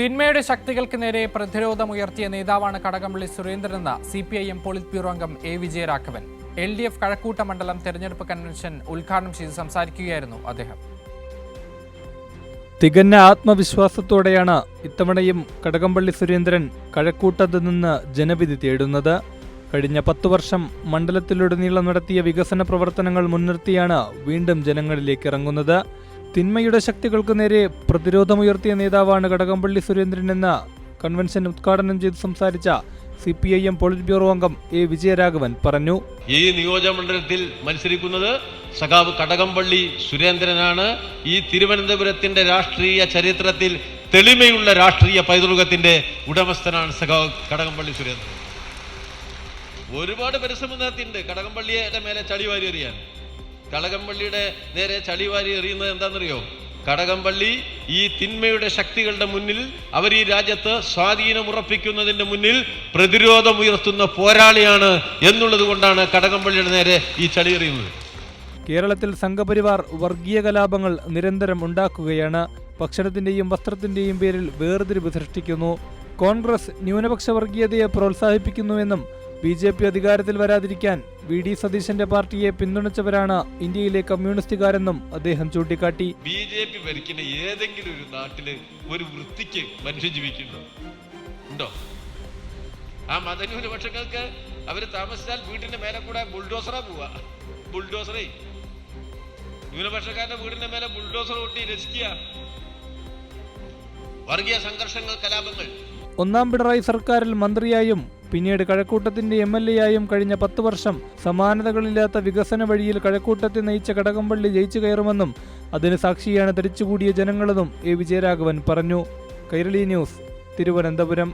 തിന്മയുടെ ശക്തികൾക്ക് നേരെ പ്രതിരോധമുയർത്തിയ നേതാവാണ് കടകംപള്ളി സുരേന്ദ്രനെന്ന് CPIM പോളിറ്റ് ബ്യൂറോ അംഗം A. വിജയരാഘവൻ. LDF കഴക്കൂട്ട മണ്ഡലം തെരഞ്ഞെടുപ്പ് കൺവെൻഷൻ ഉദ്ഘാടനം ചെയ്ത് സംസാരിക്കുകയായിരുന്നു അദ്ദേഹം. തികഞ്ഞ ആത്മവിശ്വാസത്തോടെയാണ് ഇത്തവണയും കടകംപള്ളി സുരേന്ദ്രൻ കഴക്കൂട്ടത്ത് നിന്ന് ജനവിധി തേടുന്നത്. കഴിഞ്ഞ 10 വർഷം മണ്ഡലത്തിലുടനീളം നടത്തിയ വികസന പ്രവർത്തനങ്ങൾ മുൻനിർത്തിയാണ് വീണ്ടും ജനങ്ങളിലേക്ക് ഇറങ്ങുന്നത്. തിന്മയുടെ ശക്തികൾക്ക് നേരെ പ്രതിരോധമുയർത്തിയ നേതാവാണ് കടകംപള്ളി സുരേന്ദ്രനെന്ന് കൺവെൻഷൻ ഉദ്ഘാടനം ചെയ്ത് സംസാരിച്ച CPIM പോളിറ്റ് ബ്യൂറോ അംഗം A. വിജയരാഘവൻ പറഞ്ഞു. ഈ നിയോജകമണ്ഡലത്തിൽ മത്സരിക്കുന്നത് സഖാവ് കടകംപള്ളി സുരേന്ദ്രനാണ്. ഈ തിരുവനന്തപുരത്തിന്റെ രാഷ്ട്രീയ ചരിത്രത്തിൽ തെളിമയുള്ള രാഷ്ട്രീയ പൈതൃകത്തിന്റെ ഉടമസ്ഥനാണ് സഖാവ് കടകംപള്ളി സുരേന്ദ്രൻ. ഒരുപാട് പരിശ്രമം നടത്തിയിട്ടുണ്ട് കടകംപള്ളിയുടെ മേലെ ചളിവാരി എറിയാൻ. കടകംപള്ളിയുടെ നേരെ ചളിവാരി എറിയുന്നത് എന്താണെന്നറിയോ? കടകംപള്ളി ഈ തിന്മയുടെ ശക്തികളുടെ മുന്നിൽ, അവർ ഈ രാജ്യത്ത് സ്വാധീനം ഉറപ്പിക്കുന്നതിന്റെ മുന്നിൽ പ്രതിരോധമുയർത്തുന്ന പോരാളിയാണ് എന്നുള്ളത് കൊണ്ടാണ് കടകംപള്ളിയുടെ നേരെ ഈ ചളി എറിയുന്നത്. കേരളത്തിൽ സംഘപരിവാർ വർഗീയ കലാപങ്ങൾ നിരന്തരം ഉണ്ടാക്കുകയാണ്. ഭക്ഷണത്തിന്റെയും വസ്ത്രത്തിന്റെയും പേരിൽ വേർതിരിവ് സൃഷ്ടിക്കുന്നു. കോൺഗ്രസ് ന്യൂനപക്ഷ വർഗീയതയെ പ്രോത്സാഹിപ്പിക്കുന്നുവെന്നും BJP അധികാരത്തിൽ വരാതിരിക്കാൻ VD സതീശന്റെ പാർട്ടിയെ പിന്തുണച്ചവരാണ് ഇന്ത്യയിലെ കമ്മ്യൂണിസ്റ്റുകാരെന്നും അദ്ദേഹം ചൂണ്ടിക്കാട്ടി. BJP ഭരിക്കുന്ന ഏതെങ്കിലും ഒരു നാട്ടില് ഒരു വൃത്തിക്ക് മനുഷ്യൻ ജീവിക്കുന്നുണ്ടോ? ആ മതന്യൂനപക്ഷങ്ങൾക്ക് അവര് താമസിച്ചാൽ വീടിന്റെ മേലെ കൂടെ ബുൾഡോസറാ പോവാ. ബുൾഡോസറേ ന്യൂനപക്ഷക്കാരുടെ വീടിന്റെ മേലെ ബുൾഡോസർ ഒട്ടി രസിക്കുക. വർഗീയ സംഘർഷങ്ങൾ, കലാപങ്ങൾ. ഒന്നാം പിണറായി സർക്കാരിൽ മന്ത്രിയായും പിന്നീട് കഴക്കൂട്ടത്തിന്റെ MLA ആയും കഴിഞ്ഞ 10 വർഷം സമാനതകളില്ലാത്ത വികസന വഴിയിൽ കഴക്കൂട്ടത്തെ നയിച്ച കടകംപള്ളി ജയിച്ചു കയറുമെന്നും അതിന് സാക്ഷിയാണ് തടിച്ചുകൂടിയ ജനങ്ങളെന്നും A. വിജയരാഘവൻ പറഞ്ഞു. കൈരളി ന്യൂസ്, തിരുവനന്തപുരം.